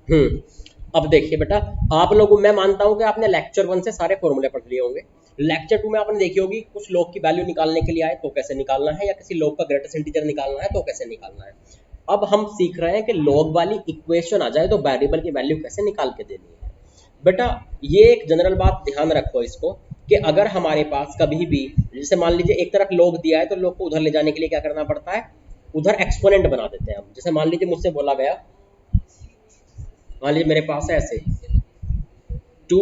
हम्म। अब देखिए बेटा, आप लोगों, मैं मानता हूं कि आपने लेक्चर 1 से सारे फॉर्मूले पढ़ लिए होंगे। लेक्चर 2 में आपने देखी होगी कुछ लॉग की वैल्यू निकालने के लिए आए तो कैसे निकालना है, या किसी लॉग का ग्रेटेस्ट इंटीजर निकालना है तो कैसे निकालना है। अब हम सीख रहे हैं कि लॉग वाली इक्वेशन आ जाए तो वेरिएबल की वैल्यू कैसे निकाल के देनी है। बेटा ये एक जनरल बात ध्यान रखो इसको, कि अगर हमारे पास कभी भी, जैसे मान लीजिए एक तरफ log दिया है तो log को उधर ले जाने के लिए क्या करना पड़ता है, उधर एक्सपोनेंट बना देते हैं हम। जैसे मान लीजिए मुझसे बोला गया, मान लीजिए मेरे पास है ऐसे 2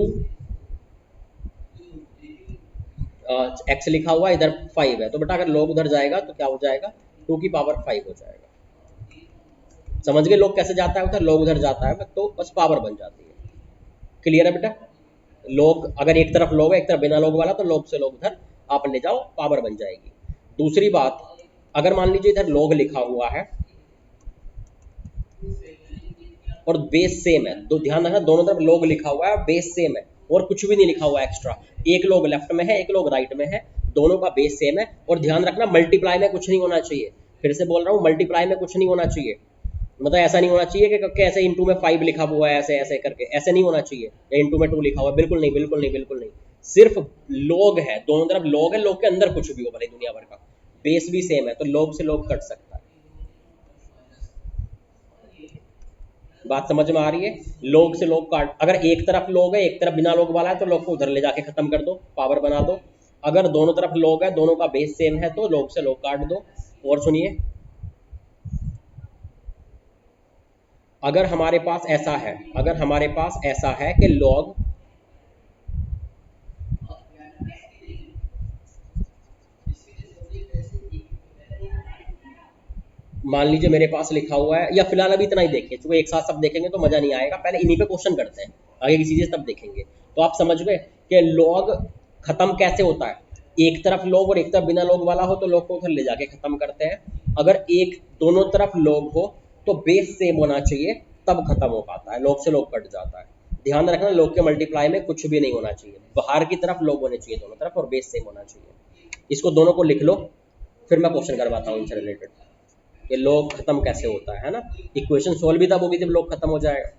एक्स लिखा हुआ है, इधर 5 है, तो बेटा अगर log उधर जाएगा तो क्या हो जाएगा, 2 की पावर 5 हो जाएगा। समझ गए log कैसे जाता है उधर, log उधर जाता है तो बस पावर बन जाती है। क्लियर है बेटा। लोग अगर एक तरफ लोग है एक तरफ बिना लोग वाला, तो लोग से लोग उधर आप ले जाओ, पावर बन जाएगी। दूसरी बात, अगर मान लीजिए इधर लोग लिखा हुआ है और बेस सेम है, तो ध्यान रखना दोनों तरफ लोग लिखा हुआ है और बेस सेम है और कुछ भी नहीं लिखा हुआ एक्स्ट्रा, एक लोग लेफ्ट में है एक लोग राइट में है, दोनों का बेस सेम है। और ध्यान रखना मल्टीप्लाई में कुछ नहीं होना चाहिए, फिर से बोल रहा हूँ मल्टीप्लाई में कुछ नहीं होना चाहिए। मतलब ऐसा नहीं होना चाहिए कि कैसे इंटू में 5 लिखा हुआ है ऐसे ऐसे करके, ऐसे नहीं होना चाहिए, या इंटू में 2 लिखा हुआ है, बिल्कुल नहीं बिल्कुल नहीं बिल्कुल नहीं। सिर्फ लोग है, दोनों तरफ लोग है, लोग के अंदर कुछ भी हो भले दुनिया भर का, बेस भी सेम है तो लोग से लोग कट सकता है। बात समझ में आ रही है। लोग से लोग काट, अगर एक तरफ लोग है एक तरफ बिना लोग वाला है तो लोग को उधर ले जाके खत्म कर दो, पावर बना दो। अगर दोनों तरफ लोग है, दोनों का बेस सेम है, तो लोग से लोग काट दो। और सुनिए, अगर हमारे पास ऐसा है, अगर हमारे पास ऐसा है कि लॉग, मान लीजिए मेरे पास लिखा हुआ है, या फिलहाल अभी इतना ही देखिए, क्योंकि एक साथ सब देखेंगे तो मजा नहीं आएगा, पहले इन्हीं पे क्वेश्चन करते हैं, आगे की चीजें तब देखेंगे। तो आप समझ गए कि लॉग खत्म कैसे होता है, एक तरफ लॉग और एक तरफ बिना लॉग वाला हो तो लॉग को उधर ले जाके खत्म करते हैं। अगर एक दोनों तरफ लॉग हो तो बेस सेम होना चाहिए, तब खत्म हो पाता है, लॉग से लॉग कट जाता है। ध्यान रखना लॉग के मल्टीप्लाई में कुछ भी नहीं होना चाहिए, बाहर की तरफ लॉग होने चाहिए दोनों तरफ और बेस सेम होना चाहिए। इसको दोनों को लिख लो, फिर मैं क्वेश्चन करवाता हूँ इनसे रिलेटेड, ये लॉग खत्म कैसे होता है ना। इक्वेशन सोल्व भी तब होगी जब लॉग खत्म हो जाएगा।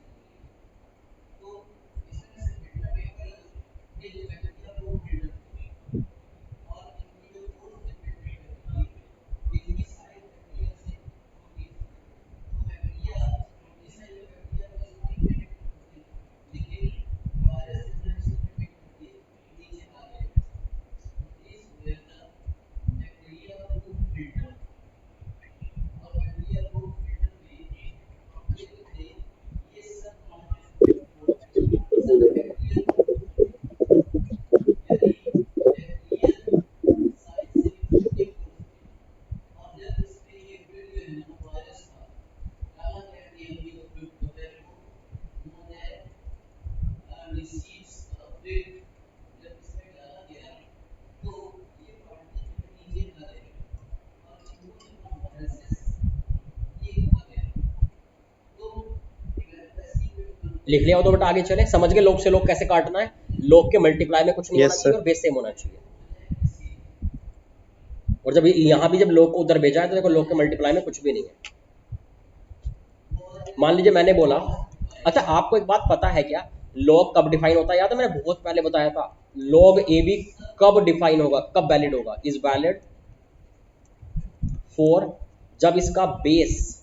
लिख लिया हो तो बेटा आगे चले, समझ गए लोग से लोग कैसे काटना है। लोग के मल्टीप्लाई में कुछ नहीं होना यस चाहिए सर। और बेस सेम होना चाहिए। और जब यहाँ भी जब लोग को उधर भेजा है तो देखो लोग के मल्टीप्लाई में कुछ भी नहीं है। मान लीजिए मैंने बोला, अच्छा आपको एक बात पता है क्या, लॉग कब डिफाइन होता है, याद है मैंने बहुत पहले बताया था, लॉग ए बी कब डिफाइन होगा, कब वैलिड होगा, इज वैलिड फॉर जब इसका बेस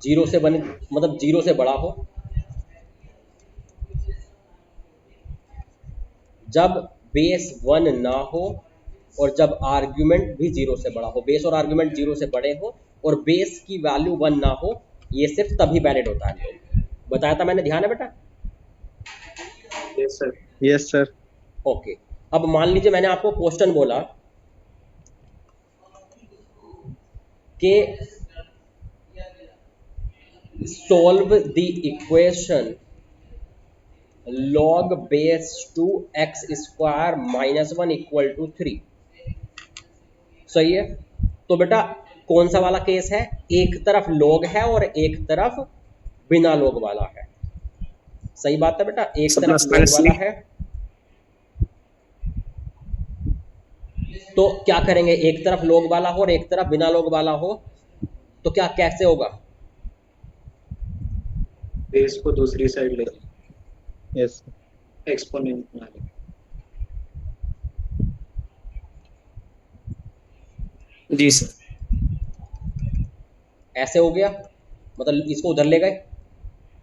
जीरो से बने, मतलब जीरो से बड़ा हो, जब बेस 1 ना हो, और जब आर्ग्यूमेंट भी जीरो से बड़ा हो, बेस और आर्ग्यूमेंट जीरो से बड़े हो और बेस की वैल्यू 1 ना हो, ये सिर्फ तभी वैलिड होता है। लोग बताया था मैंने, ध्यान है बेटा। Yes sir. Yes sir. Okay. अब मान लीजिए मैंने आपको क्वेश्चन बोला कि solve the equation log base 2 x square minus 1 equal to 3। सही है। तो बेटा कौन सा वाला केस है, एक तरफ log है और एक तरफ बिना log वाला है। सही बात है बेटा, एक सब तरफ प्लस log माइनस वाला है तो क्या करेंगे, एक तरफ log वाला हो और एक तरफ बिना log वाला हो तो क्या कैसे होगा, बेस को दूसरी साइड ले जाए, यस एक्सपोनेंट बना ले। जी सर। ऐसे हो गया, मतलब इसको उधर ले गए,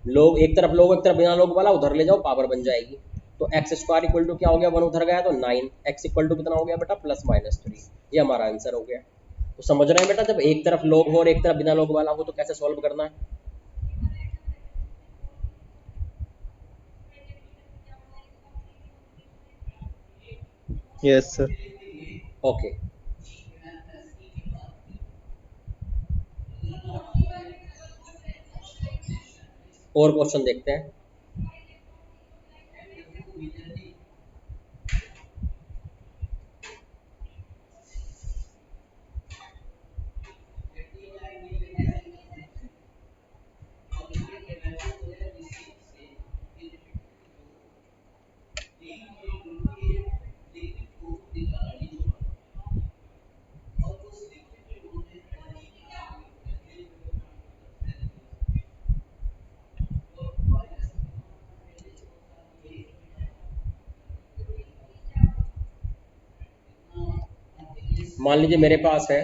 लोग एक तरफ बिना लोग वाला उधर ले जाओ, पावर बन जाएगी। तो एक्स स्क्वायर इक्वल टू क्या हो गया, 1 उधर गया तो 9, एक्स इक्वल टू कितना हो गया बेटा, प्लस माइनस 3। ये हमारा आंसर हो गया। तो समझ रहे हैं बेटा, जब एक तरफ लोग हो और एक तरफ बिना लोग वाला हो तो कैसे सॉल्व करना है। Yes sir. ओके, और क्वेश्चन देखते हैं। मान लीजिए मेरे पास है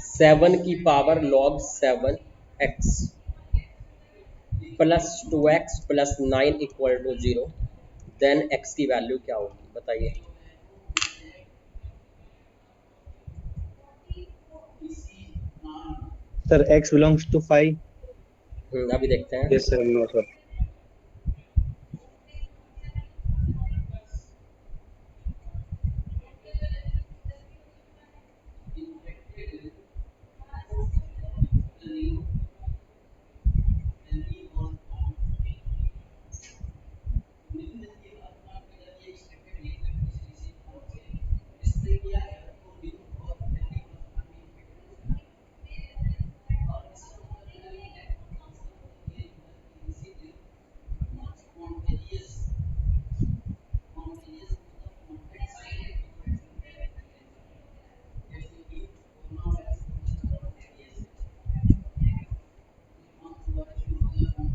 सेवन की power log 7 x plus 2x plus 9 equal to 0, then x की वैल्यू क्या होगी बताइए। Sir x belongs to 5। अभी देखते हैं। Yes sir, no sir.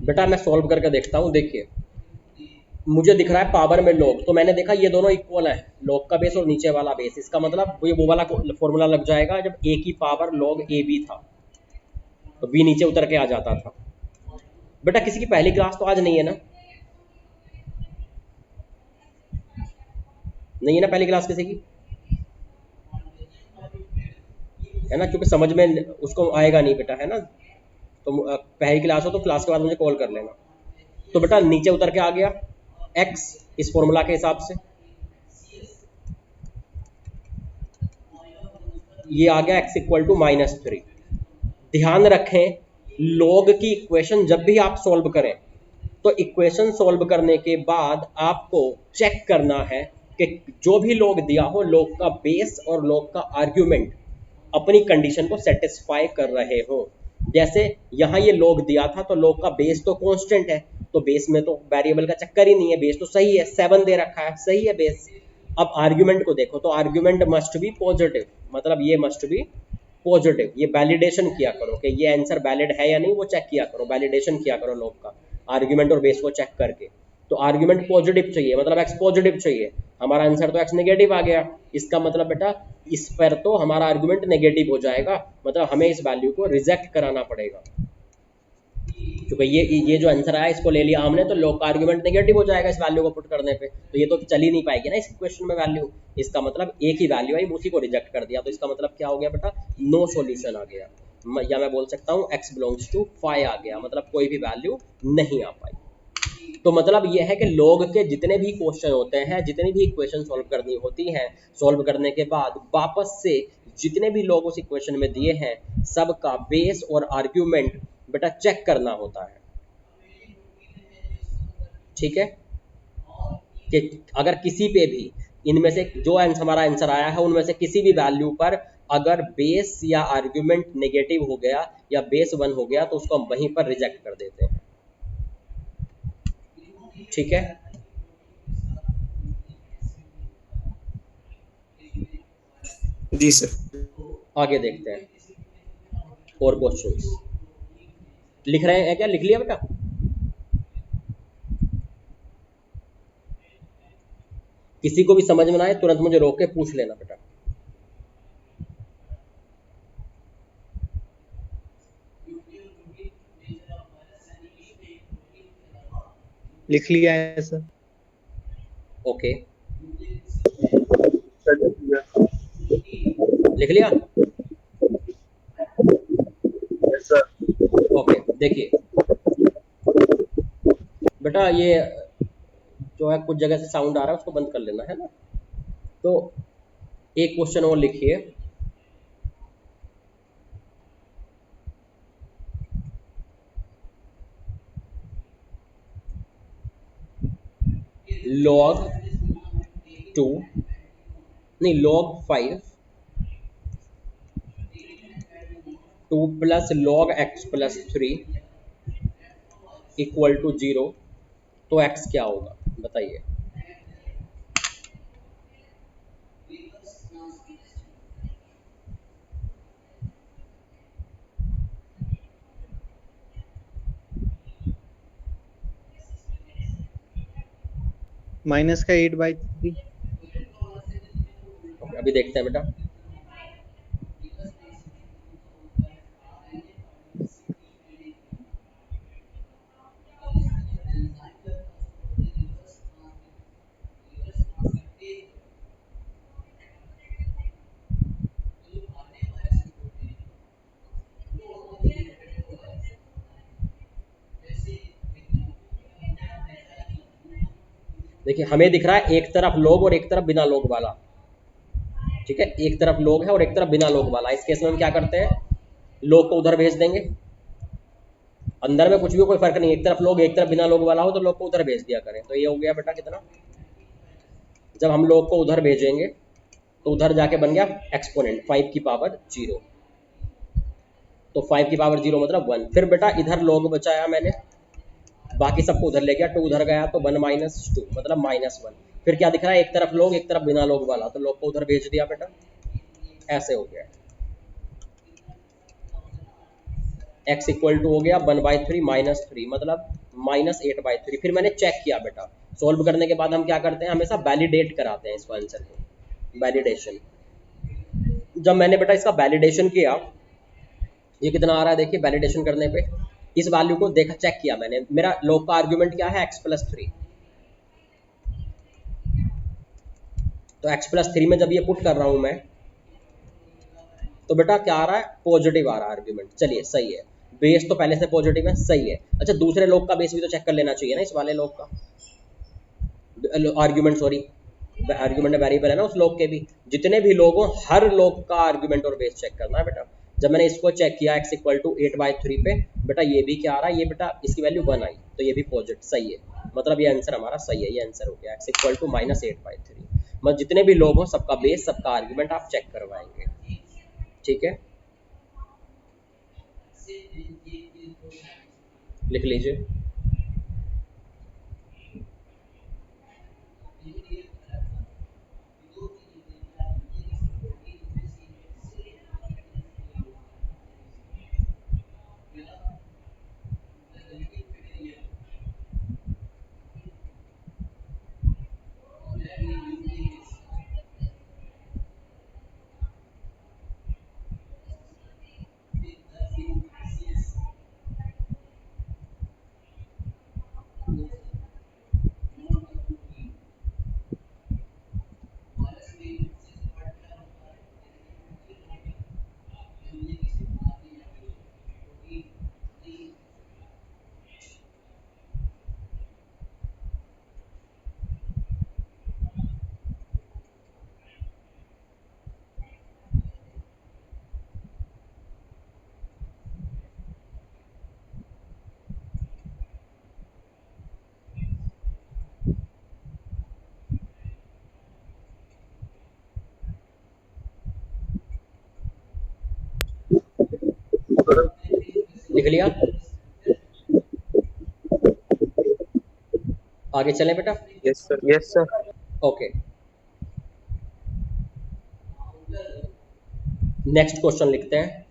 बेटा मैं सॉल्व करके देखता हूँ। देखिए मुझे दिख रहा है पावर में log, तो मैंने देखा ये दोनों इक्वल है, log का बेस और नीचे वाला बेस। इसका मतलब ये वो वाला फॉर्मूला लग जाएगा जब a की पावर log ab था तो b नीचे उतर के आ जाता था। बेटा किसी की पहली क्लास तो आज नहीं है ना, नहीं है ना पहली क्लास किसी की, है ना, क्योंकि समझ में उसको आएगा नहीं बेटा, है ना। तो पहली क्लास हो तो क्लास के बाद मुझे कॉल कर लेना। तो बेटा नीचे उतर के आ गया x इस फॉर्मूला के हिसाब से, ये आ गया x इक्वल टू -3। ध्यान रखें log की इक्वेशन जब भी आप सॉल्व करें तो इक्वेशन सॉल्व करने के बाद आपको चेक करना है कि जो भी log दिया हो, log का बेस और log का आर्ग्यूमेंट अपनी कंडीशन को सेटिस्फाई कर रहे हो। जैसे यहाँ ये log दिया था तो log का बेस तो कांस्टेंट है, तो बेस में तो वेरिएबल का चक्कर ही नहीं है, बेस तो सही है, 7 दे रखा है, सही है बेस। अब आर्ग्यूमेंट को देखो तो आर्ग्यूमेंट मस्ट बी पॉजिटिव, मतलब ये मस्ट बी पॉजिटिव। ये वैलिडेशन किया करो कि ये आंसर वैलिड है या नहीं, वो चेक किया करो, वैलिडेशन किया करो log का आर्ग्यूमेंट और बेस को चेक करके। तो आर्ग्यूमेंट पॉजिटिव चाहिए, मतलब x पॉजिटिव चाहिए। हमारा आंसर तो x नेगेटिव आ गया, इसका मतलब बेटा इस पर तो हमारा आर्ग्यूमेंट नेगेटिव हो जाएगा, मतलब हमें इस वैल्यू को रिजेक्ट कराना पड़ेगा। क्योंकि ये जो आंसर आया इसको ले लिया हमने, तो log का आर्ग्यूमेंट नेगेटिव हो जाएगा इस वैल्यू को पुट करने पे, तो ये तो चल ही नहीं पाएगी ना इस इक्वेशन में वैल्यू। इसका मतलब एक ही वैल्यू आई, उसी को रिजेक्ट कर दिया, तो इसका मतलब क्या हो गया बेटा, नो सॉल्यूशन आ गया। या मैं बोल सकता हूँ x बिलोंग्स टू 5 आ गया, मतलब कोई भी वैल्यू नहीं आ पाई। तो मतलब ये है कि log के जितने भी क्वेश्चन होते हैं, जितनी भी इक्वेशन सॉल्व करनी होती हैं, सॉल्व करने के बाद वापस से जितने भी log उस इक्वेशन में दिए हैं सबका बेस और आर्ग्यूमेंट बेटा चेक करना होता है। ठीक है, कि अगर किसी पे भी इनमें से जो हमारा आंसर आया है उनमें से किसी भी वैल्यू पर अगर बेस या आर्ग्यूमेंट नेगेटिव हो गया या बेस 1 हो गया तो उसको हम वहीं पर रिजेक्ट कर देते हैं। ठीक है, जी सर। आगे देखते हैं और क्वेश्चंस। लिख रहे हैं क्या, लिख लिया बेटा? किसी को भी समझ में ना आए तुरंत मुझे रोक के पूछ लेना बेटा। लिख लिया है सर। ओके, लिख लिया? ओके, देखिए बेटा, ये जो है कुछ जगह से साउंड आ रहा है उसको बंद कर लेना है ना। तो एक क्वेश्चन और लिखिए, log 2, नहीं log 5 2 plus log x plus 3 equal to 0, तो x क्या होगा बताइए? माइनस का 8/3। अभी देखते हैं बेटा। देखिए हमें दिख रहा है एक तरफ लोग और एक तरफ बिना लोग वाला, ठीक है, एक तरफ लोग है और एक तरफ बिना लोग वाला। इस केस में हम क्या करते हैं, लोग को उधर भेज देंगे। अंदर में कुछ भी कोई फर्क नहीं, एक तरफ लोग एक तरफ बिना लोग वाला हो तो लोग को उधर भेज दिया करें। तो ये हो गया बेटा कितना, जब हम लोग को उधर भेजेंगे तो उधर जाके बन गया एक्सपोनेंट 5 की पावर 0, तो 5 की पावर 0 मतलब 1। फिर बेटा इधर लोग बचाया मैंने, बाकी सबको उधर ले गया, 2 उधर गया तो 1 माइनस 2 मतलब -1। फिर क्या दिख रहा है, एक तरफ लोग एक तरफ बिना लोग वाला, तो लोग को उधर भेज दिया बेटा, ऐसे हो गया। x इक्वल टू हो गया 1/3 -3 मतलब -8/3। फिर मैंने चेक किया बेटा, सॉल्व करने के बाद हम क्या करते हैं, हमेशा वैलिडेट कराते हैं इसको, आंसर को, वैलिडेशन। जब मैंने बेटा इसका वैलिडेशन किया, ये कितना आ रहा है देखिए, वैलिडेशन करने पे इस वैल्यू को देखा, चेक किया मैंने, मेरा लॉग का आर्ग्यूमेंट क्या है x+3, तो x+3 में जब ये पुट कर रहा हूं मैं, तो बेटा क्या आ रहा है, पॉजिटिव आ रहा है आर्ग्यूमेंट। चलिए सही है, बेस तो पहले से पॉजिटिव है, सही है। अच्छा दूसरे लोग का बेस भी तो चेक कर लेना चाहिए ना, इस वाले लोग का आर्ग्यूमेंट, सॉरी आर्ग्यूमेंट वेरिएबल है ना उस लोग के भी, जितने भी लोग हों हर लोग का आर्ग्यूमेंट और बेस चेक करना है बेटा। जब मैंने इसको चेक किया x इक्वल टू 8/3 पे, बेटा ये भी क्या आ रहा है, ये बेटा इसकी वैल्यू 1 आई, तो ये भी पॉजिटिव, सही है, मतलब ये आंसर हमारा सही है, ये आंसर हो गया x इक्वल टू -8/3। मतलब जितने भी लोग हों सबका बेस सबका आर्ग्यूमेंट आप चेक करवाएंगे, ठीक है, लिख लीजिए। लिख लिया? आगे चलें बेटा? Yes, sir. Yes, sir. Okay, next question लिखते हैं।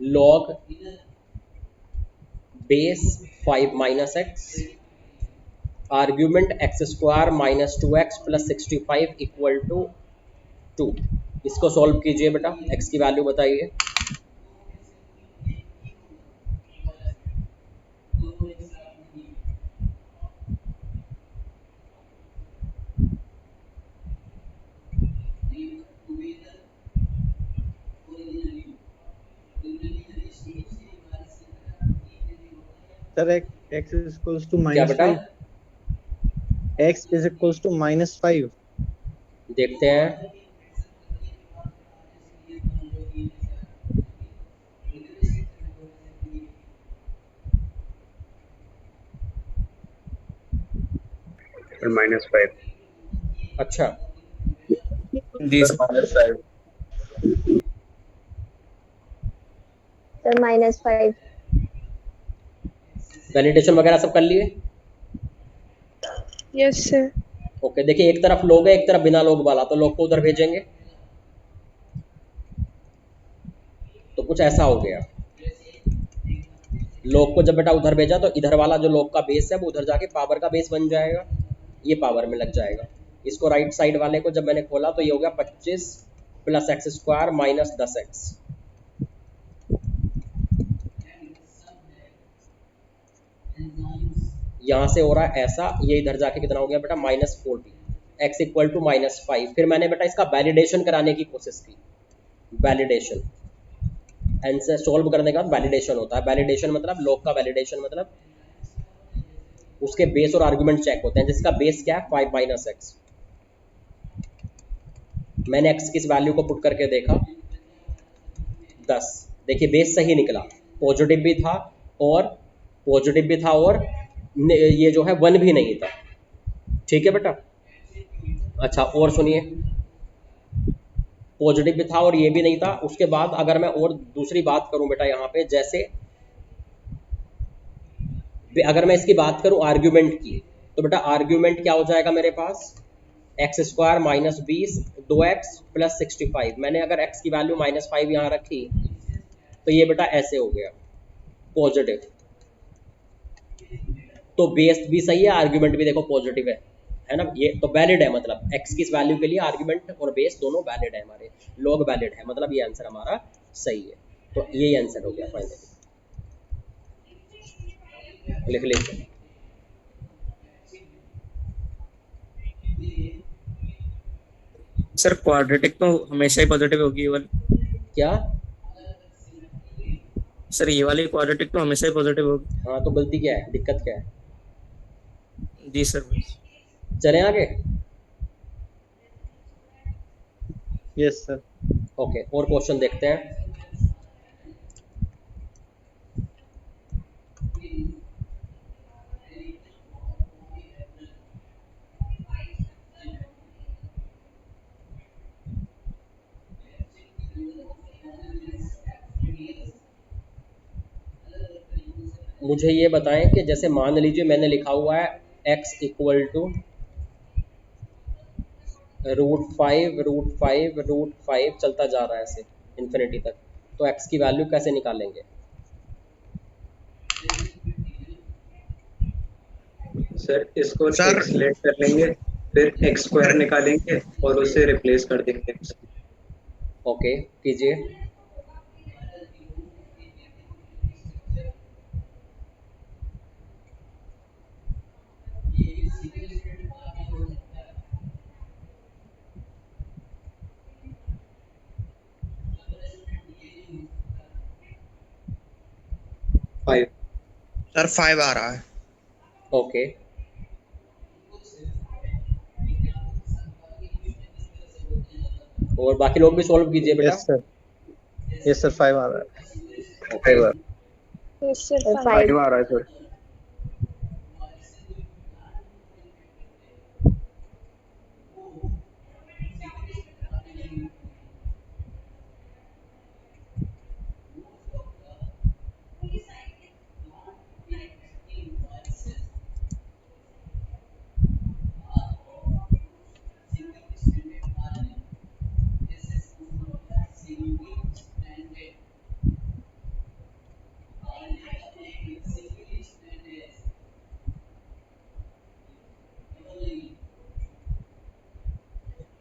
Log base 5 minus x, argument x square minus 2x plus 65 equal to 2। इसको सॉल्व कीजिए बेटा, x की वैल्यू बताइए। Sir x is equals to क्या minus बेटा? 5. X is equals to -5. देखते हैं। -5. अच्छा, जी Sir, सर। -5. सर -5। वैलिडेशन वगैरह सब कर लिए? Yes sir. ओके, देखिए एक तरफ लोग है, एक तरफ बिना लोग वाला, तो लोग को उधर भेजेंगे, तो कुछ ऐसा हो गया। लोग को जब बेटा उधर भेजा तो इधर वाला जो लोग का बेस है वो उधर जाके पावर का बेस बन जाएगा, ये पावर में लग जाएगा। इसको राइट साइड वाले को जब मैंने खोला तो ये हो गया 25 plus x square minus 10x। यहाँ से हो रहा है ऐसा, ये इधर जाके कितना हो गया बेटा -40, x इक्वल टू -5। फिर मैंने बेटा इसका वैलिडेशन कराने की कोशिश की। वैलिडेशन आंसर सॉल्व करने का वैलिडेशन होता है। वैलिडेशन मतलब लॉग का वैलिडेशन मतलब उसके बेस और आर्गुमेंट चेक होते हैं, जिसका बेस क्या है 5 माइनस एक्स। मैंने x की इस वैल्यू को पुट करके देखा 10, देखिए बेस सही निकला, पॉजिटिव भी था और ये जो है 1 भी नहीं था। ठीक है बेटा? अच्छा और सुनिए, पॉजिटिव भी था और ये भी नहीं था। उसके बाद अगर मैं और दूसरी बात करूं बेटा यहाँ पे, जैसे अगर मैं इसकी बात करूं आर्ग्यूमेंट की, तो बेटा आर्ग्यूमेंट क्या हो जाएगा मेरे पास, x square minus 20 2x plus 65। मैंने अगर x की वैल्यू -5 यहाँ रखी तो ये बेटा ऐसे हो गया पॉजिटिव, तो बेस भी सही है, आर्ग्यूमेंट भी देखो पॉजिटिव है ना, ये तो वैलिड है। मतलब x की इस वैल्यू के लिए आर्ग्यूमेंट और बेस दोनों वैलिड है, हमारे लॉग वैलिड है, मतलब ये आंसर हमारा सही है। तो यही आंसर हो गया फाइनली, लिख लीजिए। सर क्वाड्रेटिक तो हमेशा ही पॉजिटिव होगी ये वाली। क्या? सर ये वाली क्वाड्रेटिक तो हमेशा ही पॉजिटिव होगी। हाँ, तो गलती क्या है, दिक्कत क्या है? जी सर बस। चलें आगे? Yes sir. ओके, और क्वेश्चन देखते हैं। मुझे ये बताएं कि जैसे मान लीजिए मैंने लिखा हुआ है x इक्वल टू √5 चलता जा रहा है ऐसे इन्फिनिटी तक, तो x की वैल्यू कैसे निकालेंगे? सर इसको सर x लेट कर लेंगे, फिर x स्क्वायर निकालेंगे और उसे रिप्लेस कर देंगे। ओके कीजिए। फाइव। सर 5 आ रहा है। ओके, और बाकी लोग भी सॉल्व कीजिए बेटा। Yes sir. Yes sir. 5 आ रहा है. Okay, yes sir 5। 5 आ रहा है सर।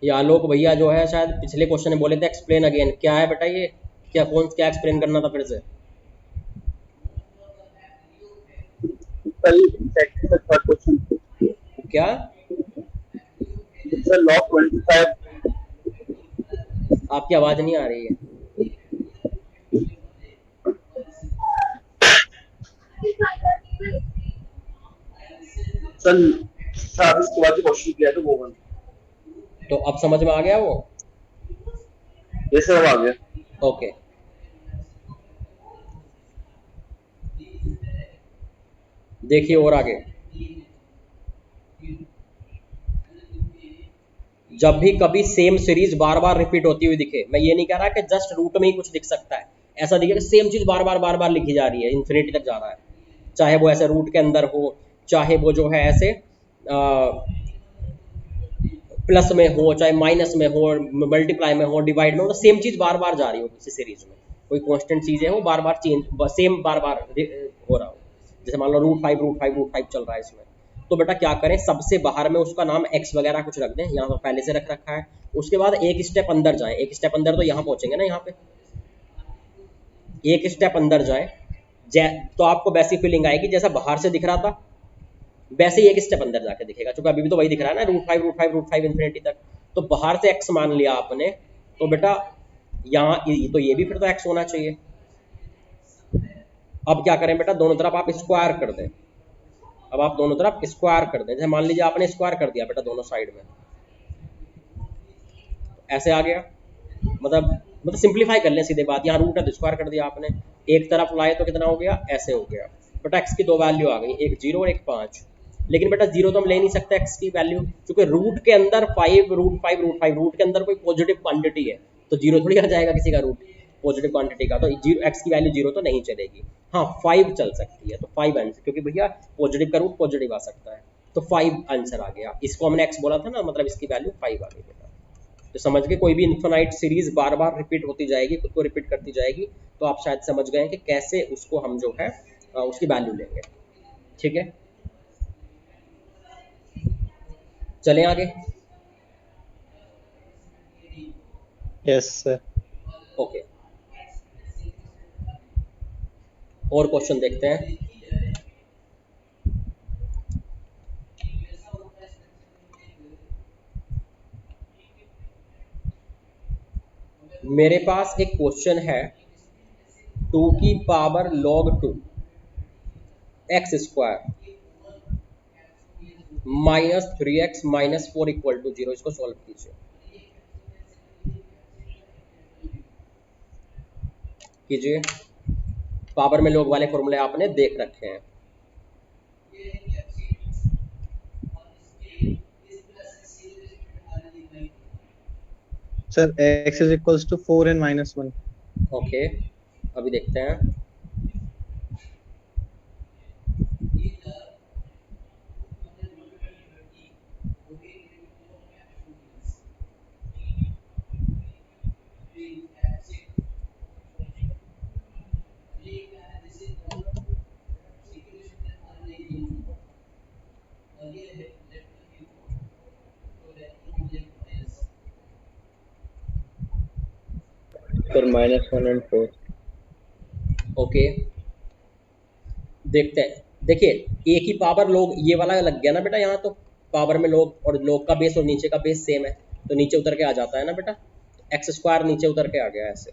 ये आलोक भैया जो है शायद पिछले क्वेश्चन में बोले थे एक्सप्लेन अगेन, क्या है बेटा ये, क्या एक्सप्लेन करना था फिर से? सर सेकंड से थर्ड क्वेश्चन क्या? सर लॉग 25 आपकी आवाज नहीं आ रही है। सर सर इसके बाद क्वेश्चन किया था वो वन तो अब समझ में आ गया वो? ये सर आ गया ओके, देखिए और आगे, जब भी कभी सेम सीरीज बार बार रिपीट होती हुई दिखे, मैं ये नहीं कह रहा कि जस्ट रूट में ही कुछ दिख सकता है, ऐसा दिखे कि सेम चीज बार बार लिखी जा रही है, इन्फिनिटी तक जा रहा है, चाहे वो ऐसे रूट के अंदर हो, चाहे वो जो है ऐसे प्लस में हो, चाहे माइनस में हो, मल्टीप्लाई में हो, डिवाइड में हो, तो सेम चीज बार बार जा रही हो किसी सीरीज में, कोई कांस्टेंट चीजें हो बार बार चेंज, सेम बार बार हो रहा हो, जैसे मान लो रूट फाइव चल रहा है इसमें, तो बेटा क्या करें, सबसे बाहर में उसका नाम एक्स वगैरह कुछ रख दें, यहाँ तो पहले से रख रखा है, उसके बाद एक स्टेप अंदर जाए, एक स्टेप अंदर तो यहाँ पहुंचेंगे ना, यहाँ पे एक स्टेप अंदर जाए, तो आपको वैसी फीलिंग आएगी जैसा बाहर से दिख रहा था, वैसे ही एक स्टेप अंदर जाके दिखेगा, क्योंकि अभी भी तो वही दिख रहा है ना, रूट फाइव इन्फिनिटी तक, तो बाहर से एक्स मान लिया आपने, तो बेटा यहाँ तो ये भी फिर तो एक्स होना चाहिए। अब क्या करें बेटा, दोनों तरफ आप स्क्वायर कर दें, अब आप दोनों तरफ स्क्वायर कर दें, जैसे मान लीजिए आपने स्क्वायर कर दिया बेटा दोनों साइड में, ऐसे आ गया, मतलब सिंप्लीफाई कर लें सीधे बात, यहाँ रूट है तो स्क्वायर कर दिया आपने, एक तरफ लाए तो कितना हो गया, ऐसे हो गया बेटा, एक्स की दो वैल्यू आ गई, एक 0 और एक 5, लेकिन बेटा 0 तो हम ले नहीं सकते एक्स की वैल्यू, क्योंकि रूट के अंदर रूट के अंदर कोई पॉजिटिव क्वांटिटी है, तो 0 थोड़ी आ जाएगा किसी का रूट पॉजिटिव क्वांटिटी का, तो एक्स की वैल्यू 0 तो नहीं चलेगी, हाँ 5 चल सकती है, तो 5 आंसर, क्योंकि भैया पॉजिटिव का रूट पॉजिटिव आ सकता है, तो 5 आंसर आ गया, इसको हमने एक्स बोला था ना, मतलब इसकी वैल्यू 5 आ गई बेटा। तो समझ के, कोई भी इन्फिनाइट सीरीज बार बार रिपीट होती जाएगी, खुद को रिपीट करती जाएगी, तो आप शायद समझ गए कि कैसे उसको हम जो है उसकी वैल्यू लेंगे, ठीक है, चलें आगे। Yes sir. ओके, और क्वेश्चन देखते हैं। मेरे पास एक क्वेश्चन है, 2 की power log 2 x square minus 3x minus 4 equal to 0, इसको सॉल्व कीजिए, पावर में log वाले फॉर्मूले आपने देख रखे हैं। Sir x is equals to 4 and -1। Okay, अभी देखते हैं। सर -1 and 4 ओके, देखते हैं, देखिए ए की पावर लोग ये वाला लग गया ना बेटा, यहाँ तो पावर में लोग और लोग का बेस और नीचे का बेस सेम है, तो नीचे उतर के आ जाता है ना बेटा, एक्स स्क्वायर नीचे उतर के आ गया ऐसे,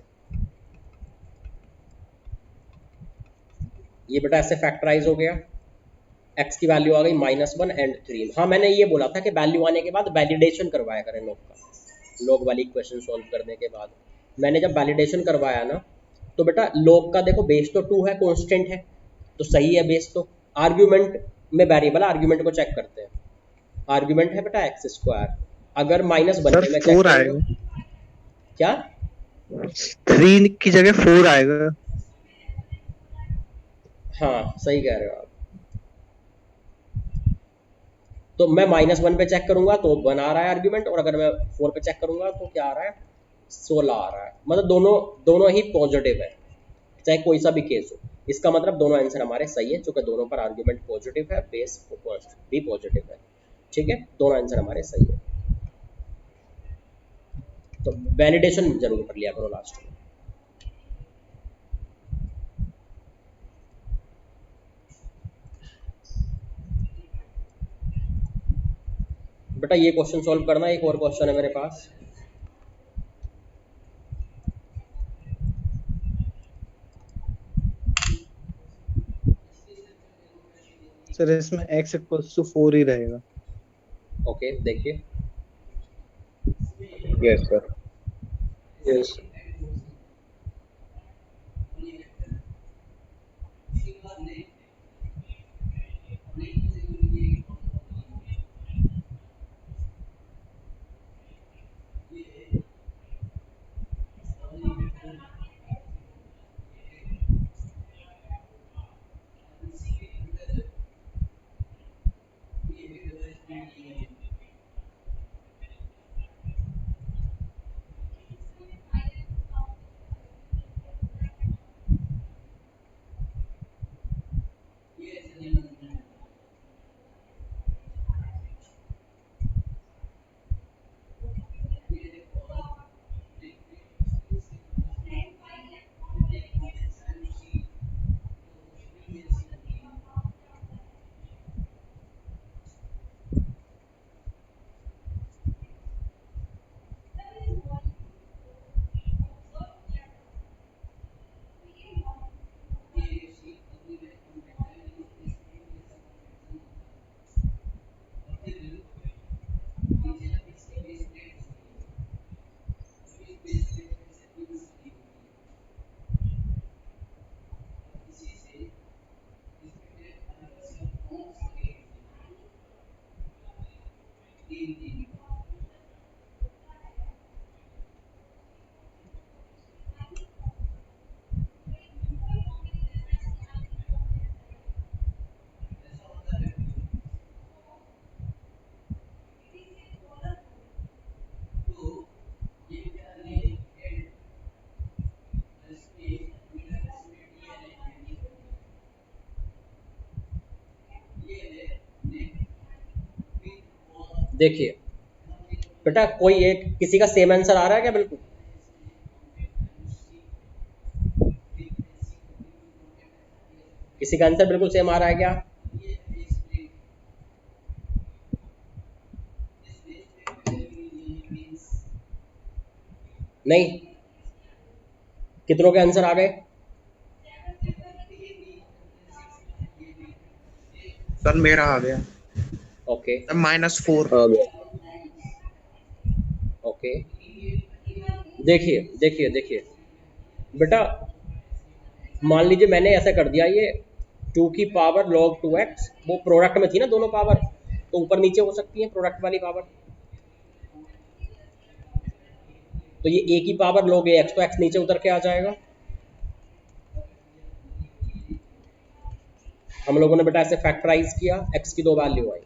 ये बेटा ऐसे फैक्टराइज हो गया, एक्स की वैल्यू आ गई -1 एंड 3। हाँ मैंने ये बोला था कि वैल्यू आने के बाद वैलिडेशन करवाया करें लोग का, लोग वाली इक्वेशन सॉल्व करने के बाद मैंने जब वैलिडेशन करवाया ना, तो बेटा लोग का देखो बेस तो 2 है, कांस्टेंट है, तो सही है बेस, तो आर्ग्यूमेंट में वेरिएबल, आर्ग्यूमेंट को चेक करते हैं, आर्ग्यूमेंट है बेटा एक्स स्क्वायर, अगर -1 सर में 4 आएगा, क्या 3 की जगह 4 आएगा। हाँ सही कह रहे हो आप, तो मैं -1 पे चेक करूंगा तो 1 आ रहा है आर्ग्यूमेंट, और अगर मैं 4 पे चेक करूंगा तो क्या आ रहा है, 16 आ रहा है, मतलब दोनों ही पॉजिटिव है, चाहे कोई सा भी केस हो, इसका मतलब दोनों आंसर हमारे सही है, क्योंकि दोनों पर आर्ग्यूमेंट पॉजिटिव है, बेस भी पॉजिटिव है, ठीक है, दोनों आंसर हमारे सही है। तो वैलिडेशन जरूर कर लिया करो लास्ट में। बेटा ये क्वेश्चन सॉल्व करना, एक और क्वेश्चन है मेरे पास। सर इसमें x इक्वल्स टू 4 ही रहेगा। ओके देखिए, यस सर। यस। देखिए बेटा कोई एक किसी का सेम आंसर आ रहा है क्या? बिल्कुल किसी का आंसर बिल्कुल सेम आ रहा है क्या? नहीं, कितनों के आंसर आ गए? सर मेरा आ गया ओके सर -4। ओके देखिए देखिए देखिए बेटा, मान लीजिए मैंने ऐसा कर दिया, ये 2 की पावर log 2x, वो प्रोडक्ट में थी ना दोनों पावर, तो ऊपर नीचे हो सकती है प्रोडक्ट वाली पावर। तो ये a की पावर log ax, तो x नीचे उतर के आ जाएगा। हम लोगों ने बेटा ऐसे फैक्टराइज किया, x की 2 वैल्यू आई।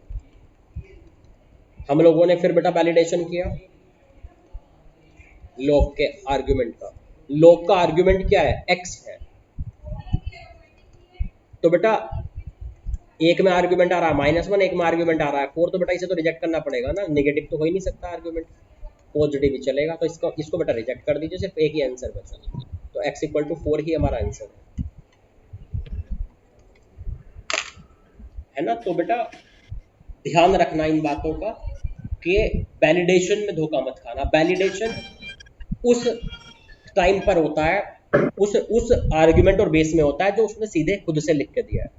हम लोगों ने फिर बेटा वैलिडेशन किया log के आर्ग्यूमेंट का। log का आर्ग्यूमेंट क्या है? x है। तो बेटा एक में आर्ग्यूमेंट आ रहा है -1, एक में आर्ग्यूमेंट आ रहा है 4, तो बेटा इसे तो रिजेक्ट करना पड़ेगा ना, नेगेटिव तो हो ही नहीं सकता आर्ग्यूमेंट, पॉजिटिव ही चलेगा। तो इसको इसको बेटा रिजेक्ट कर दीजिए, सिर्फ एक ही आंसर बचा। तो x इक्वल टू 4 ही हमारा आंसर है ना। तो बेटा ध्यान रखना इन बातों का कि वैलिडेशन में धोखा मत खाना। वैलिडेशन उस टाइम पर होता है, उस आर्ग्यूमेंट और बेस में होता है जो उसने सीधे खुद से लिख के दिया है।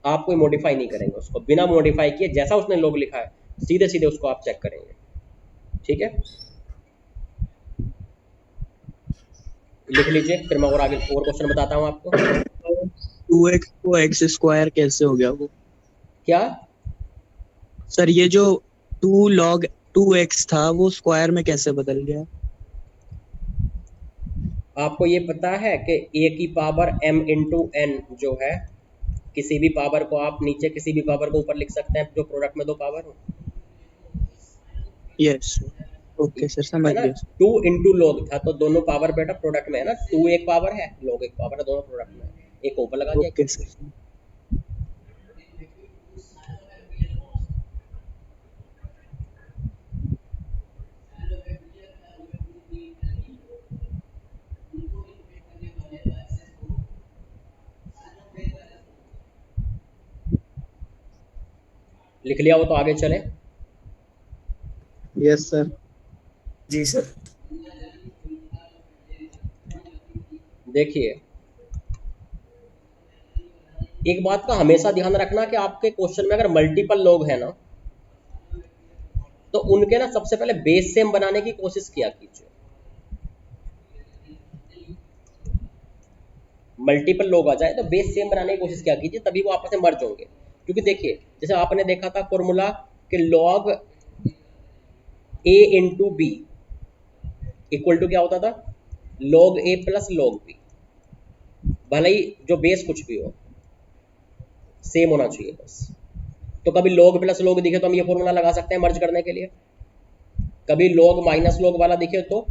आप कोई मॉडिफाई नहीं करेंगे उसको, बिना मॉडिफाई किए जैसा उसने लोग लिखा है सीधे सीधे उसको आप चेक करेंगे। ठीक है, लिख लीजिए, फिर मैं और आगे और क्वेश्चन बताता हूँ आपको। 2x को x स्क्वायर कैसे हो गया वो? क्या सर ये जो 2 log 2x था वो स्क्वायर में कैसे बदल गया? आपको ये पता है कि a की पावर m इंटू n जो है, किसी भी पावर को आप नीचे किसी भी पावर को ऊपर लिख सकते हैं जो प्रोडक्ट में 2 पावर हो, यस ओके सर है समझ ना। गया। 2 इंटू लॉग था तो दोनों पावर बेटा प्रोडक्ट में है ना, 2 एक पावर है, लॉग एक पावर है, दोनों प्रोडक्ट में है। एक ऊपर लगा दिया, ओके सर। लिख लिया हो तो आगे चले। Yes, sir. जी सर। देखिए, एक बात का हमेशा ध्यान रखना कि आपके क्वेश्चन में अगर मल्टीपल लोग हैं ना, तो उनके ना सबसे पहले बेस सेम बनाने की कोशिश किया कीजिए। मल्टीपल लोग आ जाए तो बेस सेम बनाने की कोशिश किया कीजिए, तभी वो आपस में मर्ज होंगे। क्योंकि देखिए, जैसे आपने देखा था फॉर्मूला कि log A into B equal to क्या होता था, लॉग ए प्लस लॉग बी। भले ही जो बेस कुछ भी हो, सेम होना चाहिए बस। तो कभी लॉग प्लस लॉग दिखे तो हम ये फॉर्मूला लगा सकते हैं मर्ज करने के लिए, कभी लॉग माइनस लॉग वाला दिखे तो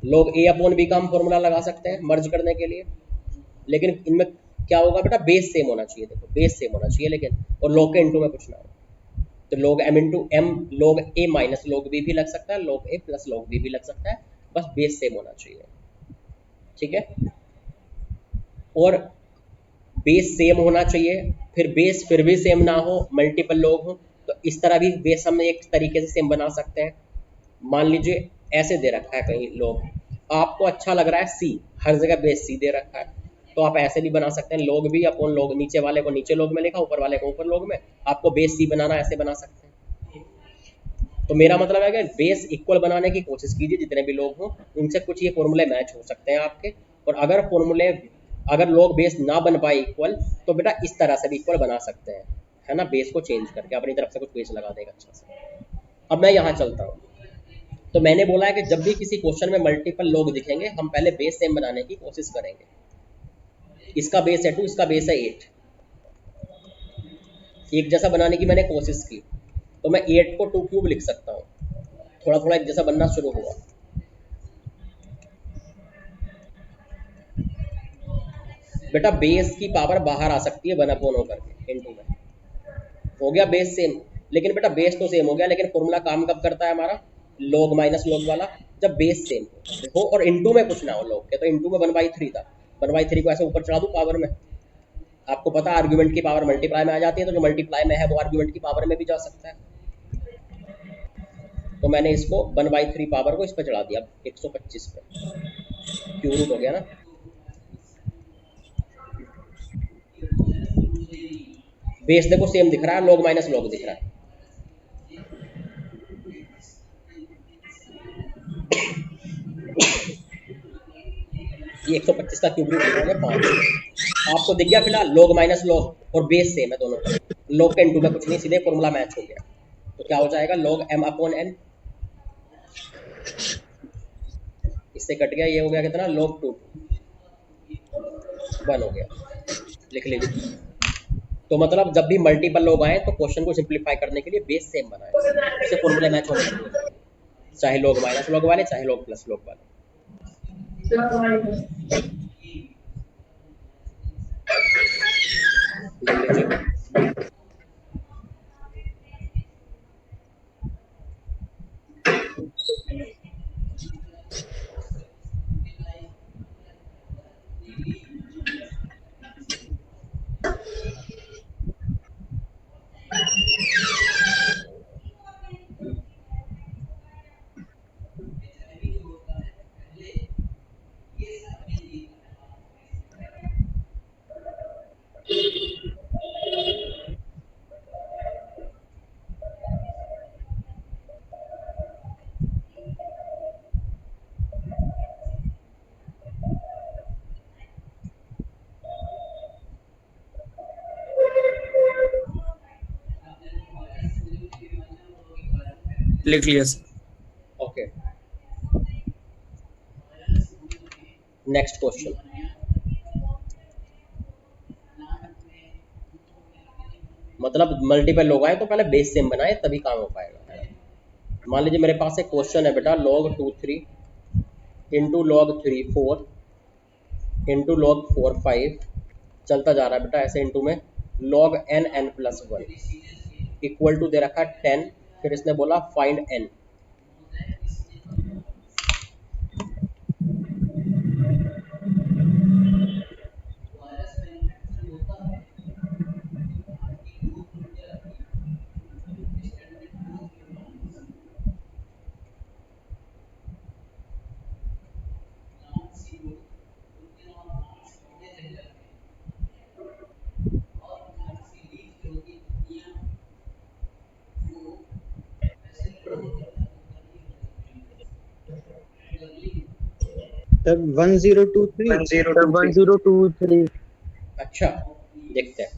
लॉग ए अपॉन बी का हम फॉर्मूला लगा सकते हैं मर्ज करने के लिए। लेकिन इनमें क्या होगा बेटा, बेस सेम होना चाहिए। देखो, बेस सेम होना चाहिए लेकिन, और लॉग के इंटू में कुछ ना हो। तो log m into m, log a minus log b भी लग सकता है, लॉग ए प्लस लॉग बी भी लग सकता है, बस बेस सेम होना चाहिए। ठीक है, और बेस सेम होना चाहिए, फिर बेस फिर भी सेम ना हो, मल्टीपल लोग हो, तो इस तरह भी बेस हम एक तरीके से सेम बना सकते हैं। मान लीजिए ऐसे दे रखा है कहीं लोग, आपको अच्छा लग रहा है सी, हर जगह बेस सी दे रखा है, तो आप ऐसे भी बना सकते हैं, लोग भी अपॉन लोग, नीचे वाले को नीचे लोग में लिखा, ऊपर वाले को ऊपर लोग में, आपको बेस सी बनाना ऐसे बना सकते हैं। तो मेरा मतलब है कि बेस इक्वल बनाने की कोशिश कीजिए, जितने भी लोग हों उनसे कुछ ये फॉर्मूले मैच हो सकते हैं आपके। और अगर फॉर्मूले, अगर लोग बेस ना बन पाए इक्वल, तो बेटा इस तरह से भी इक्वल बना सकते हैं, है ना, बेस को चेंज करके अपनी तरफ से कुछ बेस लगा देगा अच्छा से। अब मैं यहाँ चलता हूँ। तो मैंने बोला है कि जब भी किसी क्वेश्चन में मल्टीपल लोग दिखेंगे, हम पहले बेस सेम बनाने की कोशिश करेंगे। इसका बेस है 2, इसका बेस है 8, एक जैसा बनाने की मैंने कोशिश की, तो मैं 8 को 2 क्यूब लिख सकता हूँ। थोड़ा थोड़ा एक जैसा बनना शुरू हुआ। बेटा बेस की पावर बाहर आ सकती है 1 अपॉन होकर के इनटू में, हो गया बेस सेम। लेकिन बेटा बेस तो सेम हो गया, लेकिन फॉर्मूला काम कब करता है हमारा, लॉग माइनस लॉग वाला, जब बेस सेम हो और इनटू में कुछ ना हो लॉग के। तो इनटू में 1/3 था, 1/3 को ऐसे ऊपर चढ़ा दूं पावर में। आपको पता है आर्ग्यूमेंट की पावर मल्टीप्लाई में आ जाती है, तो जो मल्टीप्लाई में है वो आर्ग्यूमेंट की पावर में भी जा सकता है। तो मैंने इसको 1/3 पावर को इस पर चढ़ा दिया 125 पे, क्यूब रूट हो गया ना। बेस देखो सेम दिख रहा है, लॉग माइनस लॉग दिख रहा है। ये 125 का क्यूब रूट हो गया 5। आपको दिख गया फिलहाल लॉग माइनस लॉग और बेस सेम है दोनों का, लॉग के इनटू में कुछ नहीं, सीधे फॉर्मूला मैच हो गया। तो क्या हो जाएगा, लॉग एम अपॉन एन, इससे कट गया, ये हो गया कितना, लॉग 2 1 हो गया, लिख लीजिए। तो मतलब जब भी मल्टीपल लोग आए तो क्वेश्चन को सिंप्लीफाई करने के लिए बेस सेम बनाए, इससे फॉर्मूले मैच होने शुरू हो जाएंगे, चाहे लोग माइनस लोग वाले चाहे लोग प्लस लोग वाले। लिख लीजिए। लिख लिया सर। Okay, next question. मतलब मल्टीपल लोग आए तो पहले बेस सेम बनाए तभी काम हो पाएगा, है ना। मान लीजिए मेरे पास एक क्वेश्चन है बेटा, log 2 3 into log 3 4 into log 4 5, चलता जा रहा है बेटा ऐसे इंटू में, log n n plus 1 equal to दे रखा 10, फिर इसने बोला फाइंड n। सर 1023 1023 1023 अच्छा देखते हैं।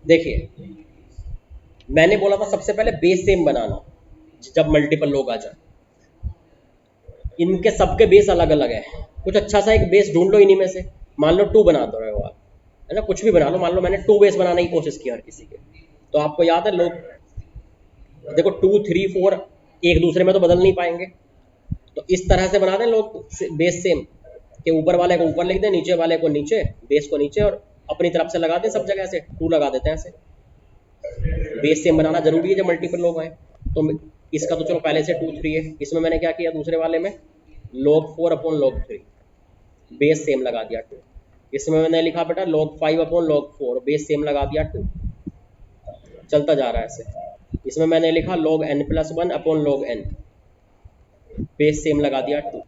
देखिए मैंने बोला था सबसे पहले बेस सेम बनाना जब मल्टीपल लोग आ जाए। इनके सबके बेस अलग अलग है, कुछ अच्छा सा एक बेस ढूंढ लो इन्हीं में से। मान लो 2 बना दो रहे हो आप, है ना, कुछ भी बना लो। मान लो मैंने 2 बेस बनाने की कोशिश की हर किसी के, तो आपको याद है लोग देखो 2 3 4 एक दूसरे में तो बदल नहीं पाएंगे, तो इस तरह से बना दें लोग बेस सेम के ऊपर वाले को ऊपर लिख दें, नीचे वाले को नीचे, बेस को नीचे, और अपनी तरफ से लगा दें सब जगह से 2 लगा देते हैं ऐसे। बेस सेम बनाना जरूरी है जब मल्टीपल लोग आए। तो इसका तो चलो पहले से 2 3 है, इसमें मैंने क्या किया दूसरे वाले में log 4 upon log 3, base same लगा दिया 2। इसमें मैंने लिखा बेटा log 5 upon log 4, base same लगा दिया 2, चलता जा रहा है ऐसे। इसमें मैंने लिखा log n plus 1 upon log n, base same लगा दिया 2।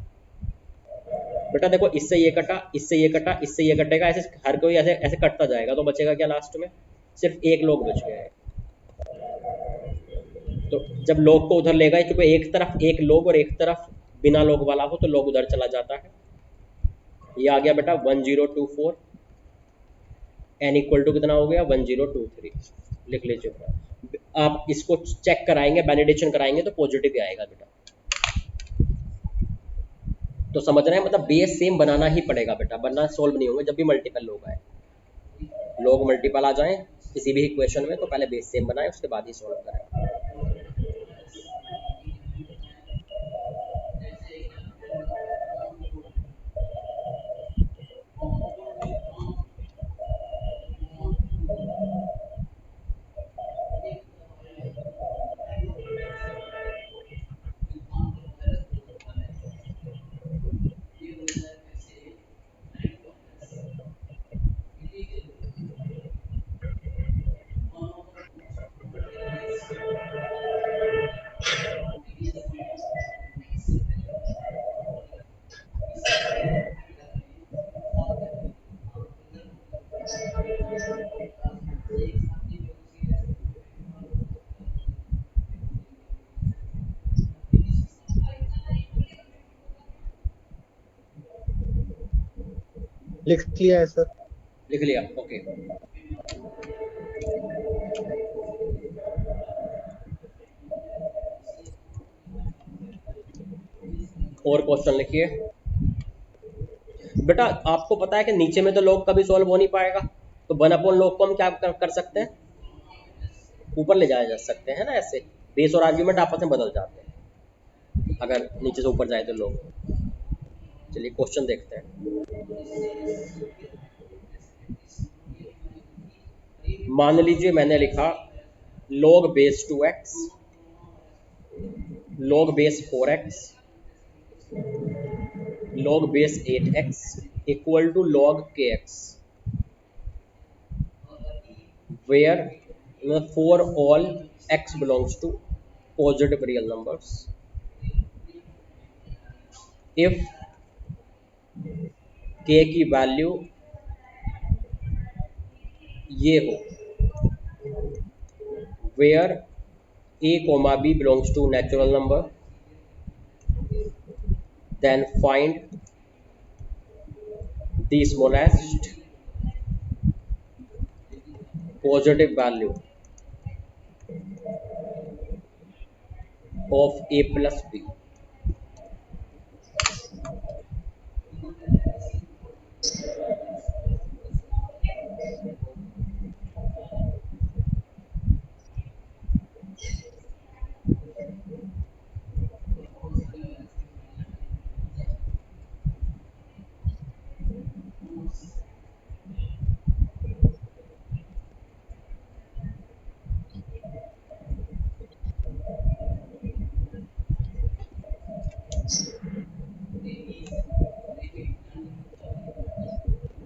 बेटा देखो इससे ये कटा, इससे ये कटा, इससे ये कटेगा, ऐसे हर कोई ऐसे ऐसे कटता जाएगा, तो बचेगा क्या लास्ट में, सिर्फ एक log बच गया है। तो जब log को उधर लेगा, क्योंकि एक तरफ एक log और एक तरफ बिना log वाला हो तो log उधर चला जाता है। ये आ गया बेटा 1024, n इक्वल टू कितना हो गया 1023, लिख लीजिए बेटा। आप इसको चेक कराएंगे, वैलिडेशन कराएंगे तो पॉजिटिव ही आएगा बेटा। तो समझ रहे हैं, मतलब बेस सेम बनाना ही पड़ेगा बेटा, वरना सोल्व नहीं होंगे जब भी मल्टीपल लोग आए। लोग मल्टीपल आ जाएं किसी भी इक्वेशन में तो पहले बेस सेम बनाएं, उसके बाद ही सोल्व करें। लिख लिया है सर। लिख लिया, ओके। और क्वेश्चन लिखिए बेटा। आपको पता है कि नीचे में तो log कभी सॉल्व हो नहीं पाएगा, तो 1 अपॉन log को हम क्या कर सकते हैं, ऊपर ले जाया जा सकते हैं ना, ऐसे बेस और आर्ग्यूमेंट आपस में बदल जाते हैं अगर नीचे से ऊपर जाए तो log। चलिए क्वेश्चन देखते हैं। मान लीजिए मैंने लिखा log base 2x, log base 4x, log base 8x equal to log kx, where for all x belongs to positive real numbers, if k की वैल्यू ये हो, where a comma b belongs to natural number, then find the smallest positive value of a plus b।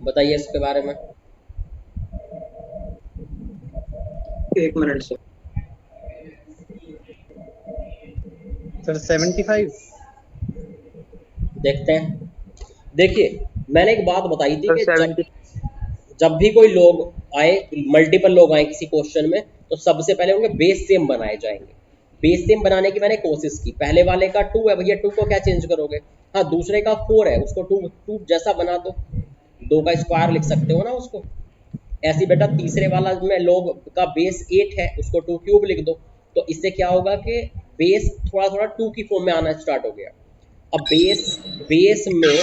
बताइए इसके बारे में। 1 minute sir. Sir 75। देखते हैं। देखिए मैंने एक बात बताई थी कि 70 जब भी कोई लोग आए, मल्टीपल लोग आए किसी क्वेश्चन में, तो सबसे पहले उनके बेस सेम बनाए जाएंगे। बेस सेम बनाने की मैंने कोशिश की। पहले वाले का 2 है भैया, 2 को क्या चेंज करोगे? हाँ, दूसरे का 4 है, उसको 2 जैसा बना दो, 2 का स्क्वायर लिख सकते हो ना उसको। ऐसे बेटा तीसरे वाला में log का बेस 8 है, उसको 2 क्यूब लिख दो। तो इससे क्या होगा कि बेस थोड़ा थोड़ा 2 की फॉर्म में आना स्टार्ट हो गया। अब बेस बेस में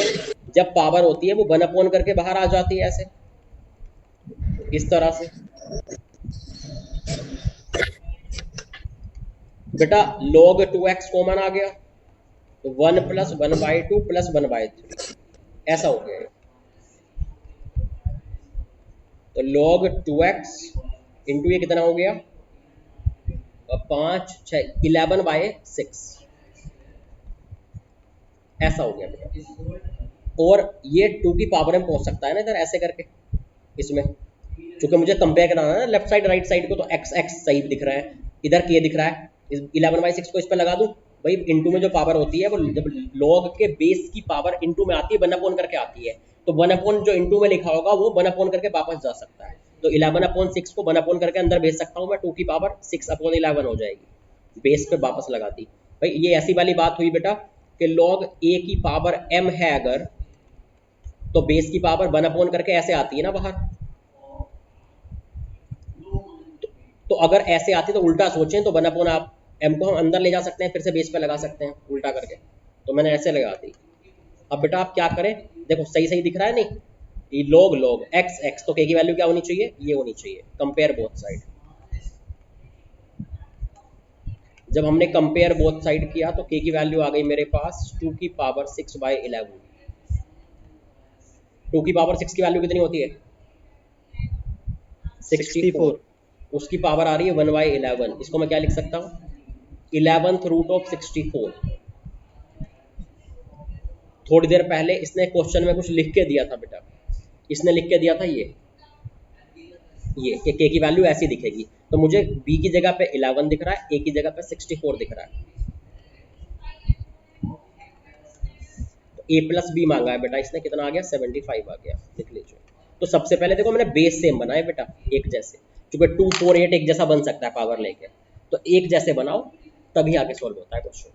जब पावर होती है वो 1 करके बाहर आ जाती है, ऐसे इस तरह से। बेटा log 2x कॉमन आ गया, तो 1 + 1/2 + 1/3 ऐसा हो गया। तो log 2x इंटू ये कितना हो गया, 5 6 11/6 ऐसा हो गया बेटा। और ये 2 की पावर में पहुंच सकता है ना इधर ऐसे करके इसमें, क्योंकि मुझे कंपेयर कराना है ना लेफ्ट साइड राइट साइड को, तो एक्स एक्स सही दिख रहा है, इधर के दिख रहा है। इस 11/6 को इस पर लगा दूं भाई, इनटू में जो पावर होती है वो जब लॉग के बेस की पावर इनटू में आती है 1 करके आती है, तो 1 जो इनटू में लिखा होगा वो 1 करके वापस जा सकता है। तो 11/6 को 1 करके अंदर भेज सकता हूँ मैं, 2 की पावर 6/11 हो जाएगी, बेस पे वापस लगा दी। भाई ये ऐसी वाली बात हुई बेटा कि लॉग a की पावर m है अगर, तो बेस की पावर 1 करके ऐसे आती है ना बाहर। तो अगर ऐसे आती तो उल्टा सोचें, तो 1 आप m को हम अंदर ले जा सकते हैं, फिर से बेस पे लगा सकते हैं उल्टा करके। तो मैंने ऐसे लगा दी। अब बेटा आप क्या करें, देखो सही सही दिख रहा है नहीं, ये log x x, तो k की वैल्यू क्या होनी चाहिए, ये होनी चाहिए। कंपेयर बोथ साइड, जब हमने कंपेयर बोथ साइड किया तो k की वैल्यू आ गई मेरे पास 2 की पावर 6/11। 2 की पावर 6 की वैल्यू कितनी होती है, 64। उसकी पावर आ रही है 1/11, इसको मैं क्या लिख सकता हूँ, 11th रूट ऑफ 64। थोड़ी देर पहले इसने क्वेश्चन में कुछ लिख के दिया था बेटा, इसने लिख के दिया था ये कि k की वैल्यू ऐसी दिखेगी। तो मुझे b की जगह पे 11 दिख रहा है, a की जगह पे 64 दिख रहा है। तो a + b मांगा है बेटा इसने, कितना आ गया, 75 आ गया, लिख लीजिए। तो सबसे पहले देखो मैंने बेस सेम बनाए बेटा, एक जैसे, क्योंकि 2 4 8 एक जैसा बन सकता है पावर लेके, तो एक जैसे बनाओ तभी आगे सॉल्व होता है क्वेश्चन।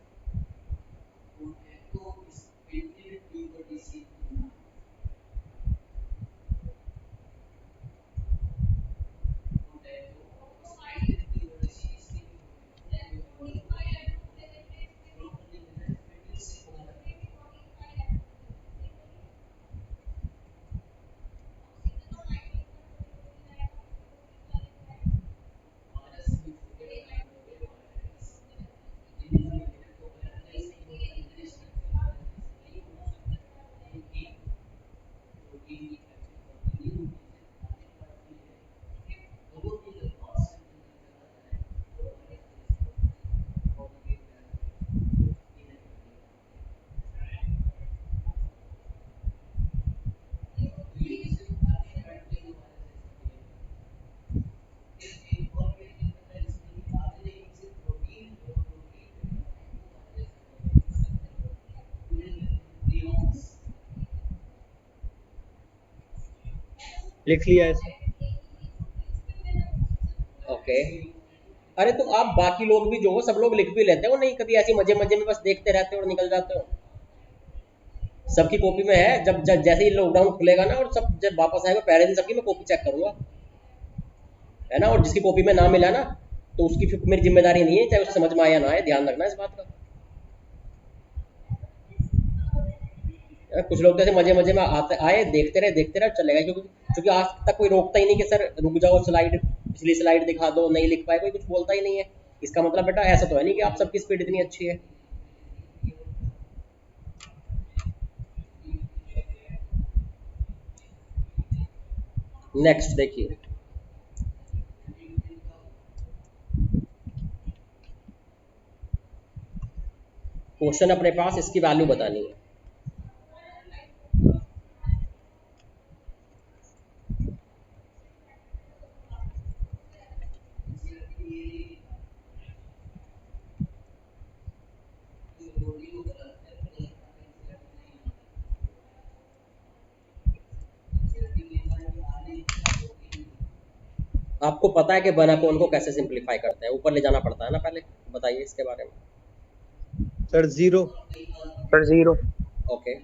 लिख लिया ऐसे। ओके, अरे तो आप बाकी लोग भी जो हो सब लोग लिख भी लेते हो नहीं, कभी ऐसी मजे मजे में बस देखते रहते हो और निकल जाते हो। सबकी कॉपी में है, जब जैसे ही लॉकडाउन खुलेगा ना और सब जब वापस आएगा पहले दिन सबकी मैं कॉपी चेक करूंगा, है ना। और जिसकी कॉपी में ना मिला ना, तो उसकी फिर मेरी जिम्मेदारी नहीं है, चाहे उसे समझ में आया ना आए, ध्यान रखना इस बात का। कुछ लोग जैसे मजे मजे में आते आए, देखते रहे चलेगा, क्योंकि क्योंकि आज तक कोई रोकता ही नहीं कि सर रुक जाओ, स्लाइड पिछली स्लाइड दिखा दो, नहीं लिख पाए, कोई कुछ बोलता ही नहीं है। इसका मतलब बेटा ऐसा तो है नहीं कि आप सबकी स्पीड इतनी अच्छी है। नेक्स्ट देखिए, क्वेश्चन अपने पास, इसकी वैल्यू बतानी है। आपको पता है कि वन अपॉन को कैसे सिंप्लीफाई करते हैं, ऊपर ले जाना पड़ता है ना पहले, बताइए इसके बारे में। सर 0. सर 0. ओके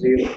0.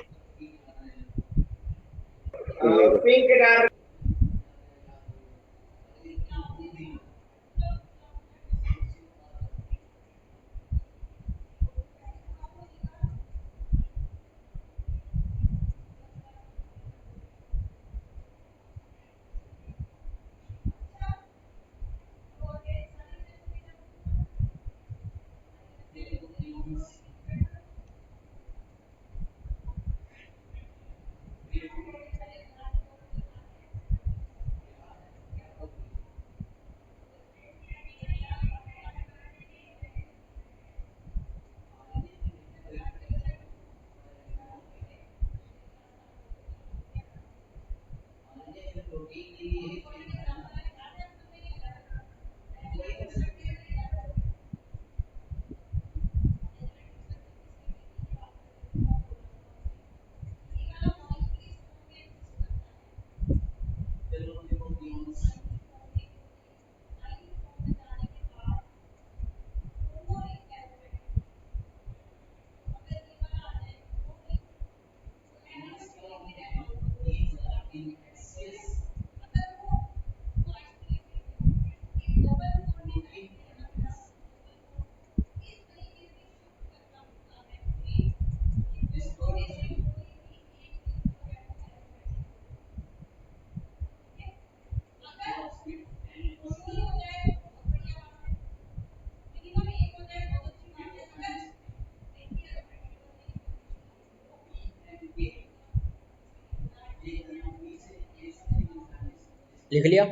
लिख लिया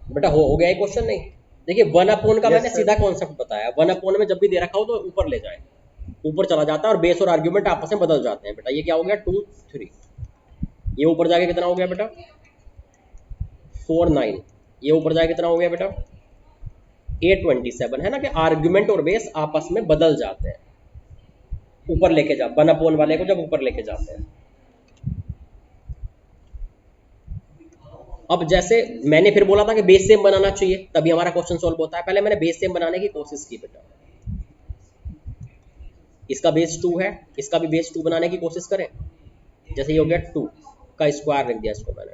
बेटा, हो गया क्वेश्चन? नहीं, देखिए वन अपॉन का Yes, मैंने sir. सीधा कॉन्सेप्ट बताया। वन अपॉन में जब भी दे रखा हो तो ऊपर ले जाए, ऊपर चला जाता है और बेस और आर्ग्यूमेंट आपस में बदल जाते हैं बेटा। ये क्या हो गया 2 3, ये ऊपर जाके कितना हो गया बेटा 4 9, ये ऊपर जाके कितना हो गया बेटा 8 27, है ना कि आर्ग्यूमेंट और बेस आपस में बदल जाते हैं ऊपर लेके जा, वन अपॉन वाले को जब ऊपर लेके जाते हैं। अब जैसे मैंने फिर बोला था कि बेस सेम बनाना चाहिए तभी हमारा क्वेश्चन सॉल्व होता है। पहले मैंने बेस सेम बनाने की कोशिश की बेटा, इसका बेस 2 है, इसका भी बेस 2 बनाने की कोशिश करें। जैसे ये हो गया 2 का स्क्वायर लिख दिया इसको मैंने,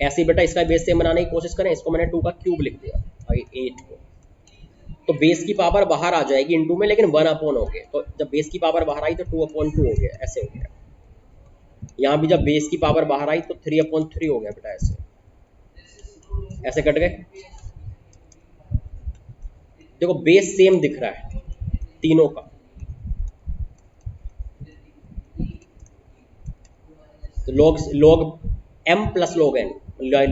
ऐसे ही बेटा इसका बेस सेम बनाने की कोशिश करें, इसको मैंने 2 का क्यूब लिख दिया 8 को। तो बेस की पावर बाहर आ जाएगी इनटू में, लेकिन 1 अपॉन हो गए। तो जब बेस की पावर बाहर आई तो 2/2 हो गया, ऐसे हो गया। यहाँ भी जब बेस की पावर बाहर आई तो 3/3 हो गया बेटा, ऐसे ऐसे कट गए। देखो बेस सेम दिख रहा है तीनों का, तो log m plus log n,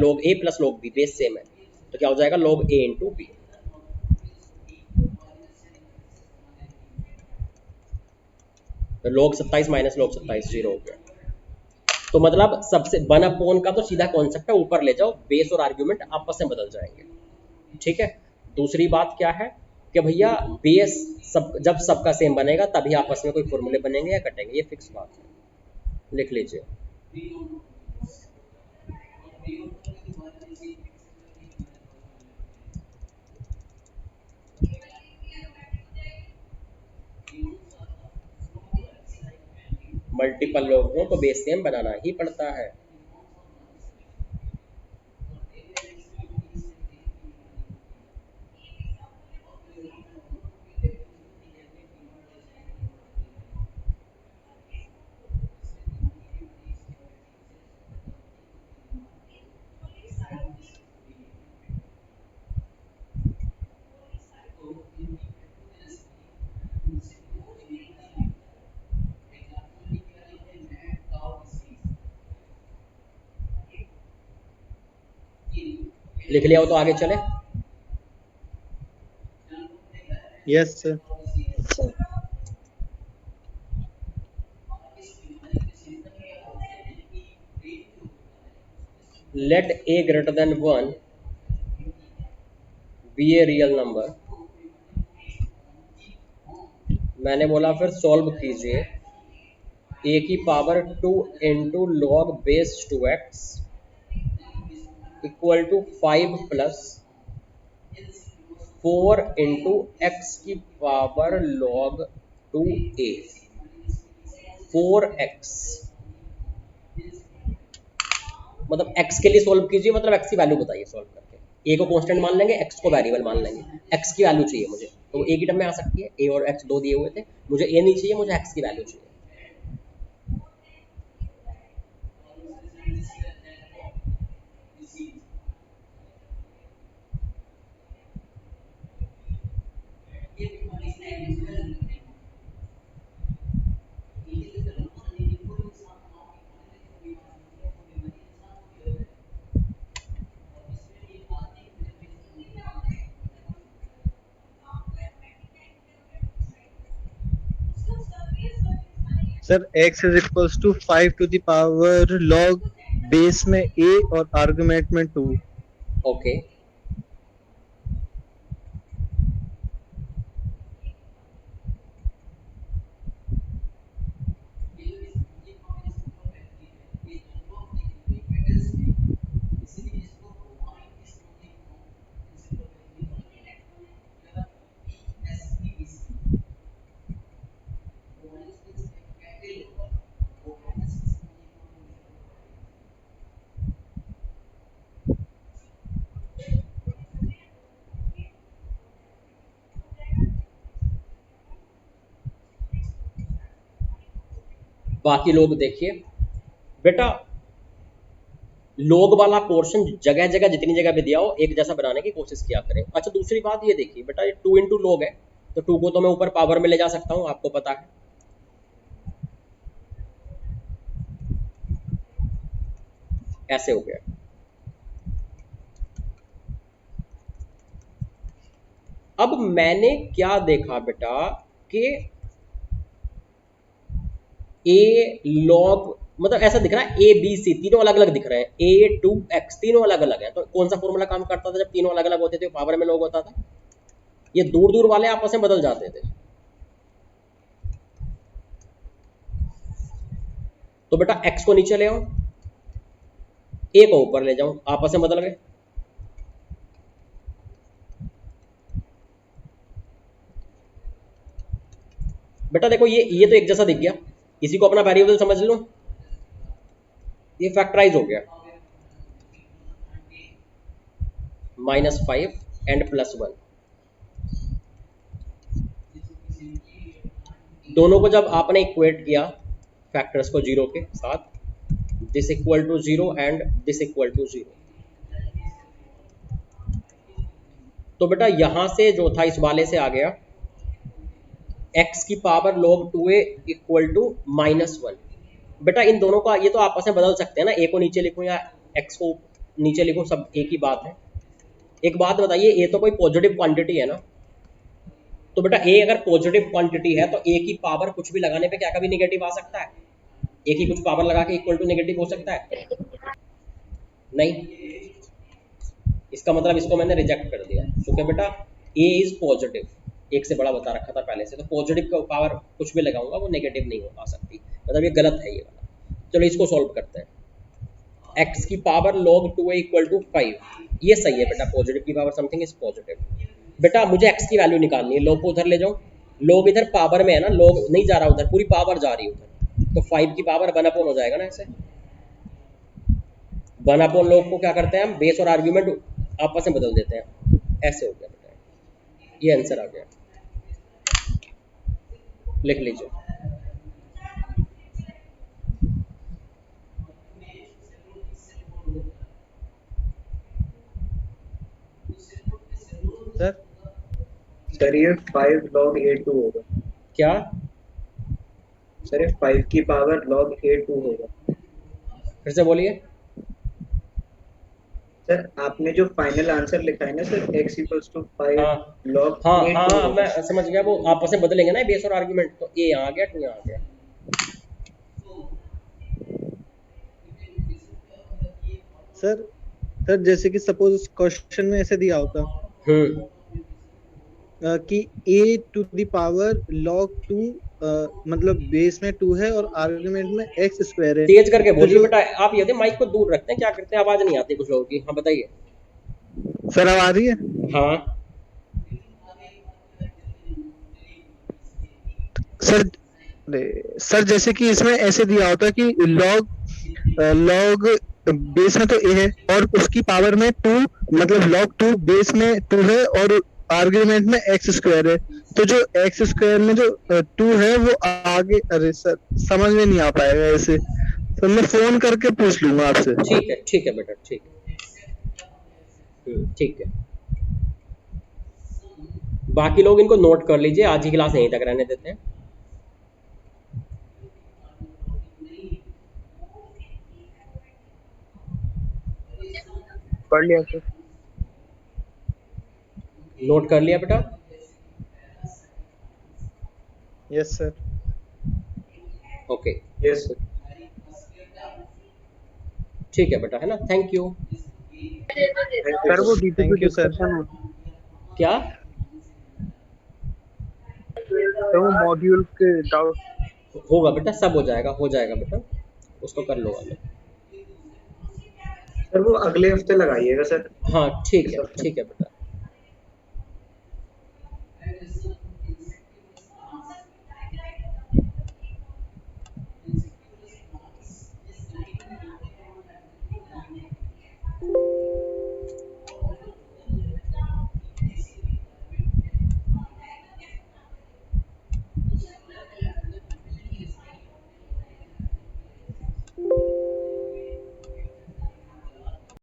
log a plus log b base same है, तो क्या हो जाएगा log a इंटू बी। तो log 27 माइनस log 27 0 हो गया। तो मतलब सबसे 1 अपॉन का तो सीधा कॉन्सेप्ट है, ऊपर ले जाओ, बेस और आर्ग्यूमेंट आपस में बदल जाएंगे, ठीक है। दूसरी बात क्या है कि भैया बेस जब सबका सेम बनेगा तभी आपस में कोई फॉर्मूले बनेंगे या कटेंगे, ये फिक्स बात है, लिख लीजिए। मल्टीपल लोग हों तो बेस सेम बनाना ही पड़ता है। लिख लिया हो तो आगे चले। Yes, sir. Let a greater than 1 be a real number मैंने बोला फिर सॉल्व कीजिए a की power 2 into log base 2x equal to 5 plus 4 into x की पावर लॉग 2a 4x मतलब x के लिए सॉल्व कीजिए, मतलब x की वैल्यू बताइए सॉल्व करके। a को कांस्टेंट मान लेंगे, x को वेरिएबल मान लेंगे, x की वैल्यू चाहिए मुझे, तो a की टर्म में आ सकती है, a और x दो दिए हुए थे, मुझे a नहीं चाहिए, मुझे x की वैल्यू चाहिए। Sir x is equals to 5 to the power log base में a और आर्गुमेंट में 2। ओके बाकी लोग देखिए बेटा, लोग वाला पोर्शन जगह जगह जितनी जगह पे दिया हो एक जैसा बनाने की कोशिश किया करें। अच्छा दूसरी बात ये देखिए बेटा, ये 2 इंटू लॉग है, तो 2 को तो मैं ऊपर पावर में ले जा सकता हूँ, आपको पता है। ऐसे हो गया। अब मैंने क्या देखा बेटा कि ए लॉग मतलब ऐसा दिख रहा है ए बी सी तीनों अलग अलग दिख रहे हैं, ए टू एक्स तीनों अलग अलग है, तो कौन सा फॉर्मूला काम करता था जब तीनों अलग अलग होते थे, पावर में लॉग होता था। ये दूर दूर वाले आपस में बदल जाते थे। तो बेटा एक्स को नीचे ले आओ, ए को ऊपर ले जाऊं, आपस में बदल गए। बेटा देखो ये तो एक जैसा दिख गया, इसी को अपना वेरिएबल समझ लो, ये फैक्टराइज हो गया, -5 एंड +1। दोनों को जब आपने इक्वेट किया फैक्टर्स को जीरो के साथ, this equal to 0 and this equal to 0, तो बेटा यहां से जो था इस वाले से आ गया x की power log 2a equal to -1। बेटा इन दोनों का ये तो आपस में बदल सकते हैं ना, a को नीचे लिखूं या x को नीचे लिखूं, सब एक ही बात है। एक बात बताइए, a तो कोई पॉजिटिव क्वांटिटी है ना, तो बेटा a अगर पॉजिटिव क्वांटिटी है तो a की पावर कुछ भी लगाने पे क्या कभी नेगेटिव आ सकता है? a की कुछ पावर लगा के इक्वल टू नेगेटिव हो सकता है? नहीं। इसका मतलब इसको मैंने रिजेक्ट कर दिया, क्योंकि बेटा a इज पॉजिटिव, एक से बड़ा बता रखा था पहले से, तो पॉजिटिव का पावर कुछ भी लगाऊंगा वो नेगेटिव नहीं हो पा सकती, मतलब ये गलत है ये वाला। चलो इसको सॉल्व करते हैं। x की power log 2a equal to 5, ये सही है बेटा, पॉजिटिव की पावर समथिंग इज पॉजिटिव। बेटा मुझे x की वैल्यू निकालनी है, log को उधर ले जाओ, log इधर पावर में है ना, log नहीं जा रहा उधर, पूरी पावर जा रही है उधर, तो 5 की पावर 1/, हो जाएगा ना ऐसे। 1/, log को क्या करते हैं हम, बेस और आर्ग्यूमेंट आपस में बदल देते हैं, ऐसे हो गया बेटा, ये आंसर आ गया, लिख लीजिए। सर सर ये 5 log a2 होगा। क्या सर ये 5 की पावर log a2 होगा। फिर से बोलिए। सर आपने जो फाइनल आंसर लिखा है ना सर, x इक्वल्स टू 5 हाँ log हाँ a2 हाँ होगा। मैं समझ गया, वो आपस में बदलेंगे ना बेस और आर्ग्यूमेंट, तो ए यहाँ आ गया, 2 यहाँ आ गया। सर जैसे कि सपोज क्वेश्चन में ऐसे दिया होता हम्म कि a to the power log 2 मतलब बेस में 2 है और आर्गुमेंट में x स्क्वायर है। तेज करके तो बोलिए जो बेटा, आप ये माइक को दूर रखते हैं, क्या करते हैं, आवाज नहीं आती कुछ लोगों की। हाँ बताइए। सर अब आ रही है? हाँ सर सर जैसे कि इसमें ऐसे दिया होता है कि लॉग बेस में तो a है और उसकी पावर में 2 मतलब log 2 बेस में 2 है और आर्गुमेंट में x स्क्वायर है। तो जो x स्क्वायर में जो 2 है वो आगे, अरे सर समझ में नहीं आ पाएगा ऐसे, तो मैं फोन करके पूछ लूंगा आपसे। ठीक है बेटा, ठीक है। ठीक है, बाकी लोग इनको नोट कर लीजिए, आज की क्लास यहीं तक रहने देते हैं। पढ़ लिया सर। नोट कर लिया बेटा? Yes sir. Okay, yes sir. ठीक है बेटा, है ना। Thank you. सर वो DPP thank you sir. Discussion क्या? तो वो मॉड्यूल के डाउट होगा बेटा, सब हो जाएगा, हो जाएगा बेटा, उसको कर लूँगा मैं। सर वो अगले हफ्ते लगाइएगा सर। हाँ ठीक इस है, हफ्ते ठीक है बेटा।